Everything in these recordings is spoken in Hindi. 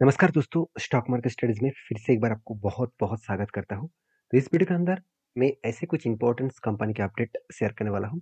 नमस्कार दोस्तों, स्टॉक मार्केट स्टडीज़ में फिर से एक बार आपको बहुत-बहुत स्वागत करता हूँ। तो इस वीडियो के अंदर मैं ऐसे कुछ इम्पोर्टेंट्स कंपनी के अपडेट शेयर करने वाला हूँ,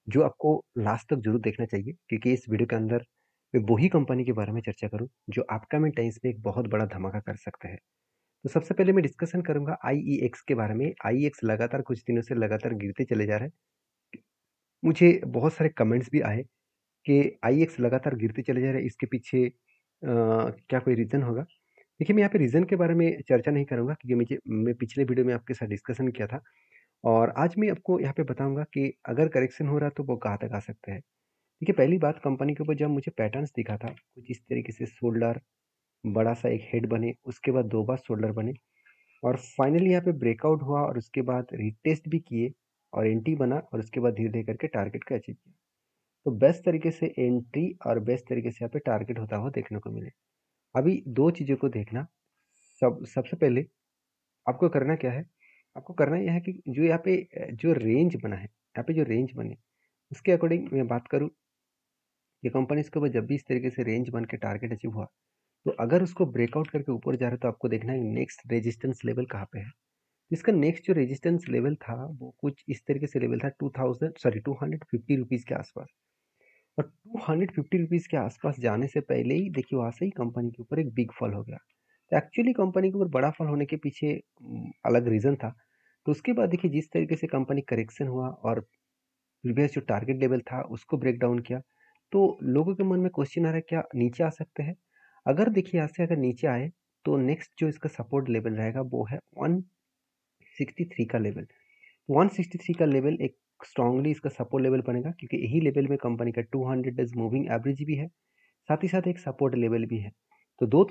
जो आपको लास्ट तक ज़रूर देखना चाहिए क्योंकि इस वीडियो के अंदर मैं वही कंपनी के बारे में चर्चा करूँ, जो अपकमिंग टाइम्स में एक बहुत बड़ा धमाका कर सकते हैं। तो सबसे पहले मैं डिस्कशन करूँगा आईईएक्स के बारे में। आईईएक्स लगातार कुछ दिनों से लगातार गिरते चले जा रहा है। मुझे बहुत सारे कमेंट्स भी आए कि आईईएक्स लगातार गिरते चले जा रहे हैं, इसके पीछे क्या कोई रीज़न होगा? देखिए, मैं यहाँ पे रीज़न के बारे में चर्चा नहीं करूँगा क्योंकि मैं पिछले वीडियो में आपके साथ डिस्कशन किया था और आज मैं आपको यहाँ पे बताऊँगा कि अगर करेक्शन हो रहा है तो वो कहाँ तक आ सकता है। देखिए, पहली बात कंपनी के ऊपर जब मुझे पैटर्न्स दिखा था, कुछ इस तरीके से शोल्डर, बड़ा-सा एक हेड बने, उसके बाद 2 बार शोल्डर बने और फाइनली यहाँ पे ब्रेकआउट हुआ और उसके बाद रीटेस्ट भी किए और एंट्री बना और उसके बाद धीरे-धीरे करके टारगेट को अचीव किया। तो बेस्ट तरीके से एंट्री और बेस्ट तरीके से यहाँ पे टारगेट होता हुआ देखने को मिले। अभी 2 चीज़ों को देखना, सबसे पहले आपको करना क्या है? आपको करना यह है कि जो यहाँ पे जो रेंज बना है, यहाँ पे जो रेंज बने, उसके अकॉर्डिंग मैं बात करूँ कि कंपनीज़ के ऊपर जब भी इस तरीके से रेंज बन के टारगेट अचीव हुआ, तो अगर उसको ब्रेकआउट करके ऊपर जा रहा है तो आपको देखना है नेक्स्ट रेजिस्टेंस लेवल कहाँ पे है। इसका नेक्स्ट जो रेजिस्टेंस लेवल था, वो कुछ इस तरीके से लेवल था 250 रुपीज़ के आसपास। और 250 रुपीज़ के आसपास जाने से पहले ही देखिए वहाँ से ही कंपनी के ऊपर एक बिग फॉल हो गया। तो एक्चुअली कंपनी के ऊपर बड़ा फॉल होने के पीछे अलग रीज़न था। तो उसके बाद देखिए जिस तरीके से कंपनी करेक्शन हुआ और प्रीवियस जो टारगेट लेवल था उसको ब्रेक डाउन किया, तो लोगों के मन में क्वेश्चन आ रहा है क्या नीचे आ सकते हैं? अगर देखिए यहाँ से अगर नीचे आए तो नेक्स्ट जो इसका सपोर्ट लेवल रहेगा वो है 163 का लेवल। 163 का लेवल एक स्ट्रांगली इसका सपोर्ट लेवल बनेगा क्योंकि यही लेवल में कंपनी का 200 डेज मूविंग एवरेज भी है, साथ ही साथ एक सपोर्ट लेवल भी है। तो दो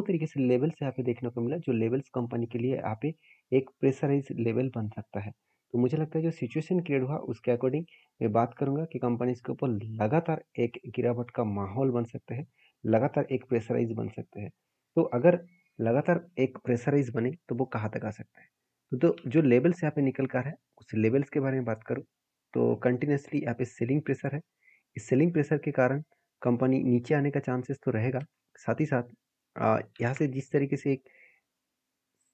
तरीके से लेवल्स यहाँ पे देखने को मिला, जो लेवल्स कंपनी के लिए यहाँ पे एक प्रेशराइज लेवल बन सकता है। तो मुझे लगता है जो सिचुएशन क्रिएट हुआ उसके अकॉर्डिंग मैं बात करूंगा कि कंपनी इसके ऊपर लगातार एक गिरावट का माहौल बन सकते हैं, लगातार एक प्रेशराइज बन सकते हैं। तो अगर लगातार एक प्रेशराइज बने तो वो कहाँ तक आ सकता है? तो जो लेवल्स यहाँ पे निकल कर है, उस लेवल्स के बारे में बात करूँ तो कंटिन्यूसली यहाँ पे सेलिंग प्रेशर है। इस सेलिंग प्रेशर के कारण कंपनी नीचे आने का चांसेस तो रहेगा। साथ ही साथ यहाँ से जिस तरीके से एक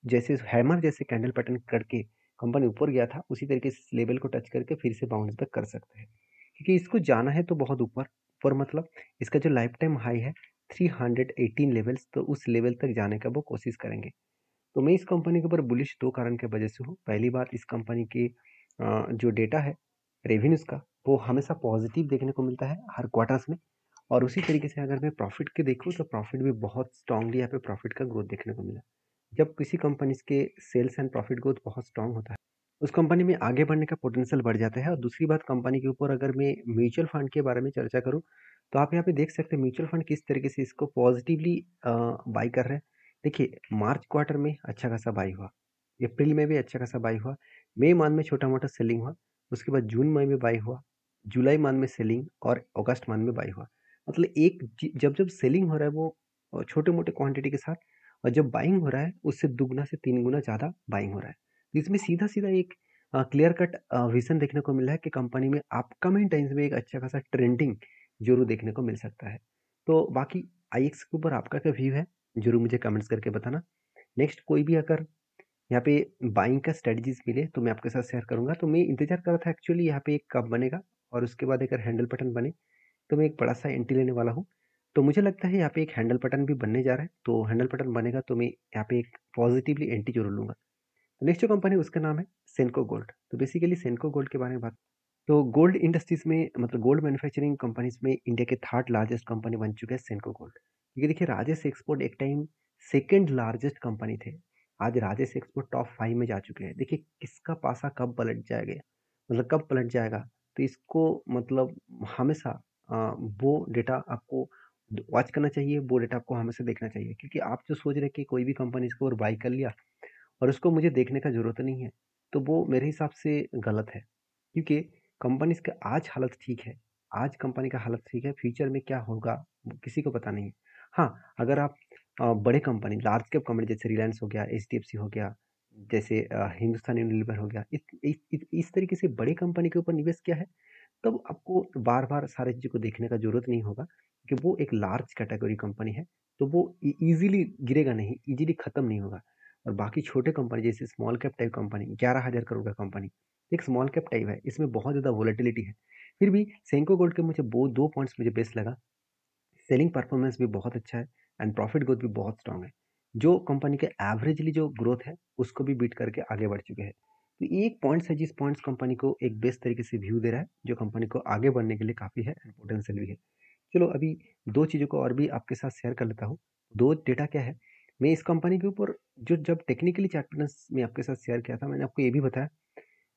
जैसे हैमर जैसे कैंडल पैटर्न करके कंपनी ऊपर गया था, उसी तरीके से इस लेवल को टच करके फिर से बाउंस बैक कर सकते हैं। क्योंकि इसको जाना है तो बहुत ऊपर, ऊपर मतलब इसका जो लाइफ टाइम हाई है 318 लेवल्स, तो उस लेवल तक जाने का वो कोशिश करेंगे। तो मैं इस कंपनी के ऊपर बुलिश 2 कारण की वजह से हूँ। पहली बात, इस कंपनी की जो डेटा है रेवेन्यूज़ का, वो हमेशा पॉजिटिव देखने को मिलता है हर क्वार्टर्स में और उसी तरीके से अगर मैं प्रॉफिट की देखूँ तो प्रॉफिट भी बहुत स्ट्रांगली यहाँ पे प्रॉफिट का ग्रोथ देखने को मिला। जब किसी कंपनीज़ के सेल्स एंड प्रॉफिट ग्रोथ बहुत स्ट्रांग होता है, उस कंपनी में आगे बढ़ने का पोटेंशियल बढ़ जाता है। और दूसरी बात, कंपनी के ऊपर अगर मैं म्यूचुअल फंड के बारे में चर्चा करूँ, तो आप यहाँ पे देख सकते हैं म्यूचुअल फंड किस तरीके से इसको पॉजिटिवली बाय कर रहे हैं। देखिए, मार्च क्वार्टर में अच्छा खासा बाई हुआ, अप्रैल में भी अच्छा खासा बाई हुआ, मई मंथ में छोटा-मोटा सेलिंग हुआ, उसके बाद जून मई में बाई हुआ, जुलाई मंथ में सेलिंग और अगस्त मंथ में बाई हुआ। मतलब एक जब-जब सेलिंग हो रहा है वो छोटे-मोटे क्वांटिटी के साथ, और जब बाइंग हो रहा है उससे दुगना से 3 गुना ज़्यादा बाइंग हो रहा है। तो इसमें सीधा-सीधा एक क्लियर कट विज़न देखने को मिल रहा है कि कंपनी में अपकमिंग टाइम्स में एक अच्छा खासा ट्रेंडिंग ज़रूर देखने को मिल सकता है। तो बाकी आईएक्स के ऊपर आपका क्या व्यू है? ज़रूर मुझे कमेंट्स करके बताना। नेक्स्ट कोई भी अगर यहाँ पे बाइंग का स्ट्रेटजीज़ मिले तो मैं आपके साथ शेयर करूँगा। तो मैं इंतज़ार कर रहा था एक्चुअली यहाँ पे एक कब बनेगा और उसके बाद अगर हैंडल पैटर्न बने तो मैं एक बड़ा-सा एंट्री लेने वाला हूँ। तो मुझे लगता है यहाँ पे एक हैंडल पैटर्न भी बनने जा रहा है। तो हैंडल पैटर्न बनेगा तो मैं यहाँ पे एक पॉजिटिवली एंट्री ज़रूर लूँगा। नेक्स्ट जो कंपनी है उसका नाम है सेनको गोल्ड। तो बेसिकली सेनको गोल्ड के बारे में बात, तो गोल्ड इंडस्ट्रीज़ में मतलब गोल्ड मैन्युफैक्चरिंग कंपनीज़ में इंडिया के 3rd लार्जेस्ट कंपनी बन चुका है सेनको गोल्ड। क्योंकि देखिए, राजेश एक्सपोर्ट एक टाइम 2nd लार्जेस्ट कंपनी थे। आज राजेश एक्सपोर्ट टॉप 5 में जा चुके हैं। देखिए किसका पासा कब पलट जाएगा, मतलब कब पलट जाएगा। तो इसको मतलब हमेशा वो डेटा आपको वॉच करना चाहिए, वो डेटा आपको हमेशा देखना चाहिए। क्योंकि आप जो सोच रहे हैं कि कोई भी कंपनी इसको और बाय कर लिया और उसको मुझे देखने का ज़रूरत नहीं है, तो वो मेरे हिसाब से गलत है। क्योंकि कंपनीज़ का आज हालत ठीक है, आज कंपनी का हालत ठीक है, फ्यूचर में क्या होगा वो किसी को पता नहीं है। हाँ, अगर आप बड़े कंपनी, लार्ज कैप कंपनी जैसे रिलायंस हो गया, एचडीएफसी हो गया, जैसे हिंदुस्तान यूनिलीवर हो गया, इस तरीके से बड़े कंपनी के ऊपर निवेश किया है, तब आपको बार-बार सारी चीज़ों को देखने का ज़रूरत नहीं होगा। कि वो एक लार्ज कैटेगरी कंपनी है, तो वो ईज़िली गिरेगा नहीं, ईज़िली खत्म नहीं होगा। और बाकी छोटे कंपनी जैसे small cap type company 11,000 crore का कंपनी, एक स्मॉल कैप टाइप है, इसमें बहुत ज़्यादा वोलेटिलिटी है। फिर भी सेंको गोल्ड के मुझे वो 2 पॉइंट्स मुझे बेस्ट लगा। सेलिंग परफॉर्मेंस भी बहुत अच्छा है एंड प्रॉफिट ग्रोथ भी बहुत स्ट्रांग है। जो कंपनी के एवरेजली जो ग्रोथ है, उसको भी बीट करके आगे बढ़ चुके हैं। तो ये एक पॉइंट्स है जिस पॉइंट्स कंपनी को एक बेस्ट तरीके से व्यू दे रहा है, जो कंपनी को आगे बढ़ने के लिए काफ़ी है एंड पोटेंशियल भी है। चलो अभी 2 चीज़ों को और भी आपके साथ शेयर कर लेता हूँ। 2 डेटा क्या है, मैं इस कंपनी के ऊपर जो जब टेक्निकली चार्टर्स में आपके साथ शेयर किया था, मैंने आपको ये भी बताया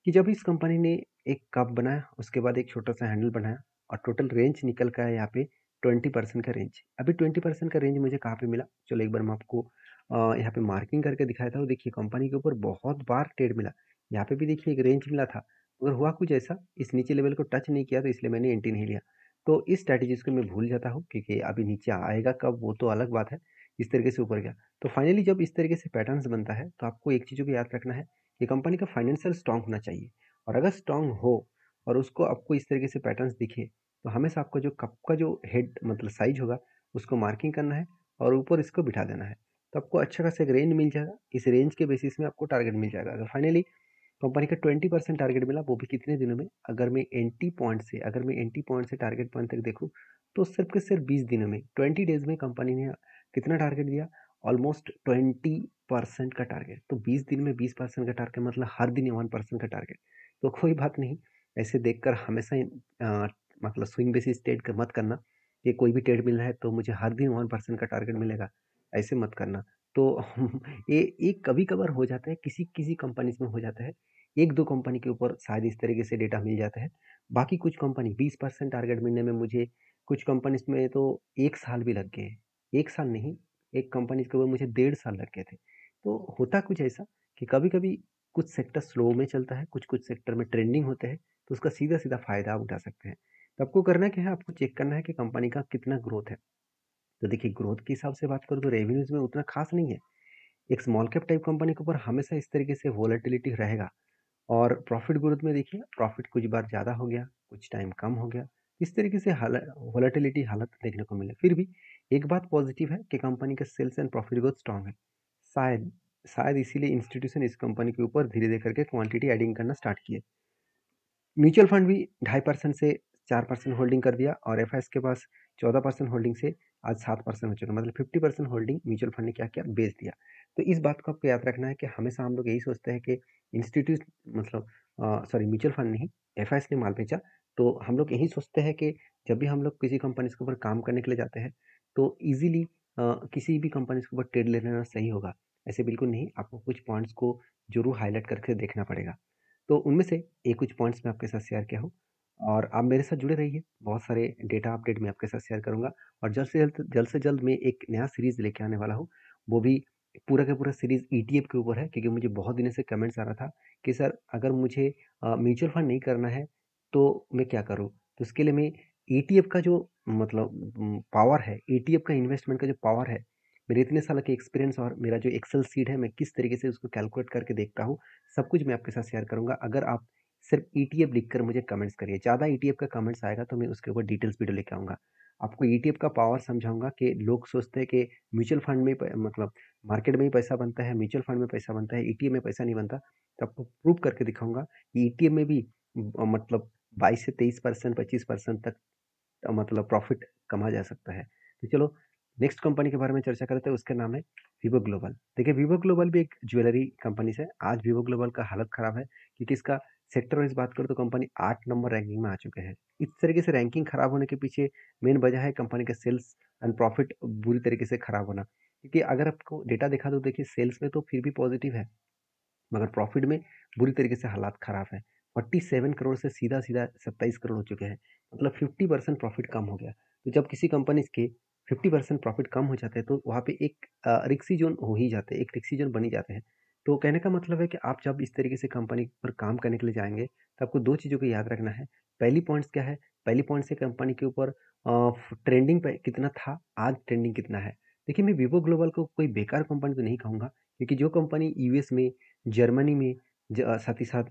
कि जब इस कंपनी ने एक कप बनाया, उसके बाद एक छोटा-सा हैंडल बनाया और टोटल रेंज निकल का है यहाँ पे 20% का रेंज। अभी 20% का रेंज मुझे कहाँ पे मिला? चलो एक बार मैं आपको यहाँ पे मार्किंग करके दिखाया था, देखिए कंपनी के ऊपर बहुत बार ट्रेड मिला। यहाँ पे भी देखिए एक रेंज मिला था, मगर हुआ कुछ ऐसा, इस नीचे लेवल को टच नहीं किया तो इसलिए मैंने एंट्री नहीं लिया। तो इस स्ट्रैटेजीज़ को मैं भूल जाता हूँ क्योंकि अभी नीचे आएगा कब वो तो अलग बात है, इस तरीके से ऊपर गया। तो फाइनली जब इस तरीके से पैटर्न्स बनता है, तो आपको एक चीज़ को याद रखना है कि कंपनी का फाइनेंशियल स्ट्रांग होना चाहिए और अगर स्ट्रांग हो और उसको आपको इस तरीके से पैटर्न्स दिखे तो हमेशा आपका जो कप का जो हेड मतलब साइज होगा उसको मार्किंग करना है और ऊपर इसको बिठा देना है, तो आपको अच्छा खासा एक रेंज मिल जाएगा। इस रेंज के बेसिस में आपको टारगेट मिल जाएगा। अगर फाइनली कंपनी का 20% टारगेट मिला, वो भी कितने दिनों में, अगर मैं एंट्री पॉइंट से टारगेट पॉइंट तक देखूँ तो सिर्फ के सिर्फ 20 दिनों में 20 डेज में कंपनी ने कितना टारगेट दिया, ऑलमोस्ट 20% का टारगेट। तो 20 दिन में 20% का टारगेट मतलब हर दिन 1% का टारगेट। तो कोई बात नहीं, ऐसे देखकर हमेशा मतलब स्विंग बेसिस ट्रेड मत करना कि कोई भी ट्रेड मिल रहा है तो मुझे हर दिन 1% का टारगेट मिलेगा, ऐसे मत करना। तो ये कभी कभार हो जाता है, किसी किसी कंपनीज में हो जाता है, एक दो कंपनी के ऊपर शायद इस तरीके से डेटा मिल जाता है। बाकी कुछ कंपनी 20% टारगेट मिलने में मुझे कुछ कंपनीज में तो 1 साल भी लग गए। 1 साल नहीं, एक कंपनी के ऊपर मुझे 1.5 साल लग गए थे। तो होता कुछ ऐसा कि कभी कभी कुछ सेक्टर स्लो में चलता है, कुछ कुछ सेक्टर में ट्रेंडिंग होते हैं, तो उसका सीधा सीधा फायदा आप उठा सकते हैं। तो आपको करना क्या है, आपको चेक करना है कि कंपनी का कितना ग्रोथ है। तो देखिए ग्रोथ के हिसाब से बात करूँ तो रेवेन्यूज में उतना खास नहीं है। एक स्मॉल कैप टाइप कंपनी के ऊपर हमेशा इस तरीके से वोलेटिलिटी रहेगा। और प्रॉफिट ग्रोथ में देखिए प्रॉफिट कुछ बार ज़्यादा हो गया, कुछ टाइम कम हो गया, इस तरीके से वोलेटिलिटी हालत देखने को मिले। फिर भी एक बात पॉजिटिव है कि कंपनी का sales and profit growth strong है। शायद शायद इसीलिए इंस्टीट्यूशन इस कंपनी के ऊपर धीरे धीरे करके क्वांटिटी एडिंग करना स्टार्ट किए। म्यूचुअल फंड भी 2.5% से 4% होल्डिंग कर दिया और एफआईएस के पास 14% होल्डिंग से आज 7% हो चुका, मतलब 50% होल्डिंग म्यूचुअल फंड ने क्या किया, बेच दिया। तो इस बात को आपको याद रखना है कि हमेशा हम लोग यही सोचते हैं कि इंस्टीट्यूट मतलब सॉरी म्यूचुअल फंड नहीं, एफआईएस ने माल बेचा। तो हम लोग यही सोचते हैं कि जब भी हम लोग किसी कंपनी के ऊपर काम करने के लिए जाते हैं तो ईजिली किसी भी कंपनी के ऊपर ट्रेड ले लेना सही होगा। ऐसे बिल्कुल नहीं, आपको कुछ पॉइंट्स को जरूर हाईलाइट करके देखना पड़ेगा। तो उनमें से एक कुछ पॉइंट्स मैं आपके साथ शेयर किया हूँ और आप मेरे साथ जुड़े रहिए। बहुत सारे डेटा अपडेट मैं आपके साथ शेयर करूँगा और जल्द से जल्द मैं एक नया सीरीज़ लेके आने वाला हूँ। वो भी पूरा का पूरा सीरीज़ ईटीएफ के ऊपर है, क्योंकि मुझे बहुत दिनों से कमेंट्स आ रहा था कि सर अगर मुझे म्यूचुअल फंड नहीं करना है तो मैं क्या करूँ? तो उसके लिए मैं ईटीएफ का जो मतलब पावर है, ईटीएफ का इन्वेस्टमेंट का जो पावर है, मेरे इतने साल के एक्सपीरियंस और मेरा जो एक्सेल शीट है, मैं किस तरीके से उसको कैलकुलेट करके देखता हूँ, सब कुछ मैं आपके साथ शेयर करूँगा। अगर आप सिर्फ ईटीएफ लिखकर मुझे कमेंट्स करिए, ज़्यादा ईटीएफ का कमेंट्स आएगा तो मैं उसके ऊपर डिटेल्स वीडियो लेके आऊँगा। आपको ईटीएफ का पावर समझाऊँगा कि लोग सोचते हैं कि म्यूचुअल फंड में मतलब मार्केट में ही पैसा बनता है, म्यूचुअल फंड में पैसा बनता है, ईटीएफ में पैसा नहीं बनता। तो आपको प्रूव करके दिखाऊँगा कि ईटीएफ में भी मतलब 22 से 23%, 25% तक मतलब प्रॉफिट कमा जा सकता है। तो चलो नेक्स्ट कंपनी के बारे में चर्चा करते हैं, उसका नाम है वीवो ग्लोबल। देखिए वीवो ग्लोबल भी एक ज्वेलरी कंपनी है। आज वीवो ग्लोबल का हालत खराब है क्योंकि इसका सेक्टर वाइज बात करूँ तो कंपनी 8 नंबर रैंकिंग में आ चुके हैं। इस तरीके से रैंकिंग खराब होने के पीछे मेन वजह है कंपनी का सेल्स एंड प्रॉफिट बुरी तरीके से खराब होना। क्योंकि अगर आपको डेटा देखा तो देखिए सेल्स में तो फिर भी पॉजिटिव है, मगर प्रॉफिट में बुरी तरीके से हालात खराब है। 47 करोड़ से सीधा सीधा 27 करोड़ हो चुके हैं, मतलब 50% प्रॉफिट कम हो गया। तो जब किसी कंपनी के 50% प्रॉफिट कम हो जाते हैं तो वहाँ पे एक रिक्सी जोन हो ही जाते हैं, एक रिक्सी जोन बन ही जाते हैं। तो कहने का मतलब है कि आप जब इस तरीके से कंपनी पर काम करने के लिए जाएंगे तो आपको दो चीज़ों को याद रखना है। पहली पॉइंट्स क्या है, पहली पॉइंट से कंपनी के ऊपर ट्रेंडिंग पे कितना था, आज ट्रेंडिंग कितना है। देखिए मैं वीवो ग्लोबल को कोई बेकार कंपनी तो नहीं कहूँगा, क्योंकि जो कंपनी यूएस में, जर्मनी में, साथ ही साथ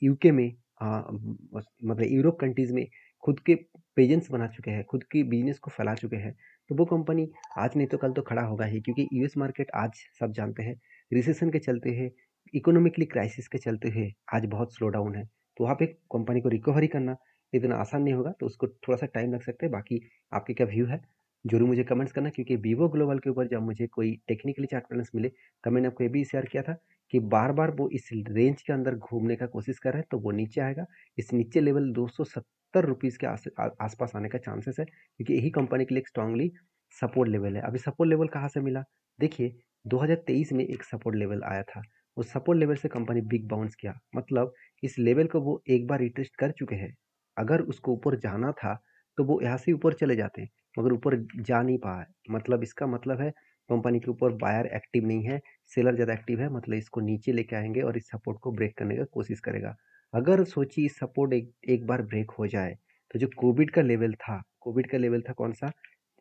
यूके में, मतलब यूरोप कंट्रीज में खुद के पेजेंट्स बना चुके हैं, खुद की बिज़नेस को फैला चुके हैं, तो वो कंपनी आज नहीं तो कल तो खड़ा होगा ही, क्योंकि यूएस मार्केट आज सब जानते हैं रिसेशन के चलते हुए, इकोनॉमिकली क्राइसिस के चलते हुए आज बहुत स्लो डाउन है। तो वहाँ पे कंपनी को रिकवरी करना इतना आसान नहीं होगा, तो उसको थोड़ा-सा टाइम लग सकता है। बाकी आपके क्या व्यू है? ज़रूर मुझे कमेंट्स करना, क्योंकि वीवो ग्लोबल के ऊपर जब मुझे कोई टेक्निकली चार्ट पैटर्न्स मिले, तब मैंने आपको ये भी शेयर किया था कि बार-बार वो इस रेंज के अंदर घूमने का कोशिश कर रहे हैं, तो वो नीचे आएगा। इस नीचे लेवल ₹270 के आस-पास आने का चांसेस है, क्योंकि यही कंपनी के लिए एक स्ट्रांगली सपोर्ट लेवल है। अभी सपोर्ट लेवल कहाँ से मिला? देखिए, 2023 में एक सपोर्ट लेवल आया था। उस सपोर्ट लेवल से कंपनी बिग बाउंस किया, मतलब इस लेवल को वो एक बार रिटेस्ट कर चुके हैं। अगर उसको ऊपर जाना था, तो वो यहाँ से ऊपर चले जाते, मगर ऊपर जा नहीं पाए। मतलब इसका मतलब है कंपनी के ऊपर बायर एक्टिव नहीं है, सेलर ज़्यादा एक्टिव है, मतलब इसको नीचे लेके आएँगे और इस सपोर्ट को ब्रेक करने का कोशिश करेगा। अगर सोचिए इस सपोर्ट एक एक बार ब्रेक हो जाए, तो जो कोविड का लेवल था कौन-सा?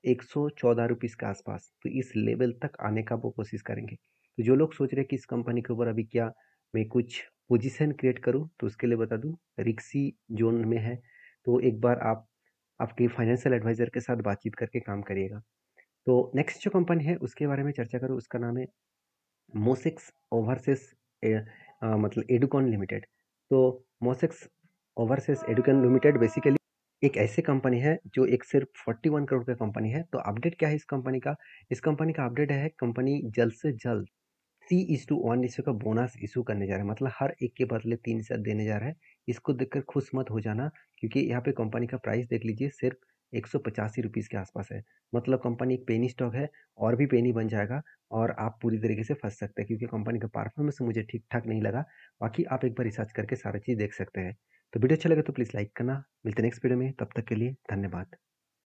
₹114 के आसपास, तो इस लेवल तक आने का वो कोशिश करेंगे। तो जो लोग सोच रहे हैं कि इस कंपनी के ऊपर अभी क्या मैं कुछ पोजीशन क्रिएट करूँ, तो उसके लिए बता दूँ, रिस्की ज़ोन में है, तो एक बार आप आपके फाइनेंशियल एडवाइज़र के साथ बातचीत करके काम करिएगा। तो नेक्स्ट जो कंपनी है उसके बारे में चर्चा करूँ, उसका नाम है मोसेक्स ओवरसीज मतलब एडुकॉन लिमिटेड। तो मोसेक्स ओवरसीज एडुकॉन लिमिटेड बेसिकली एक ऐसी कंपनी है जो एक सिर्फ 41 करोड़ का कंपनी है। तो अपडेट क्या है इस कंपनी का? इस कंपनी का अपडेट है, कंपनी जल्द से जल्द 3:1 रेशियो का बोनस इशू करने जा रहा है, मतलब हर एक के बदले 3% देने जा रहा है। इसको देखकर खुश मत हो जाना, क्योंकि यहाँ पे कंपनी का प्राइस देख लीजिए, सिर्फ ₹185 के आसपास है। मतलब कंपनी एक पेनी स्टॉक है, और भी पेनी बन जाएगा और आप पूरी तरीके से फंस सकते हैं, क्योंकि कंपनी का परफॉर्मेंस मुझे ठीक ठाक नहीं लगा। बाकी आप एक बार रिसर्च करके सारा चीज़ देख सकते हैं। तो वीडियो अच्छा लगे तो प्लीज़ लाइक करना। मिलते हैं नेक्स्ट वीडियो में, तब तक के लिए धन्यवाद।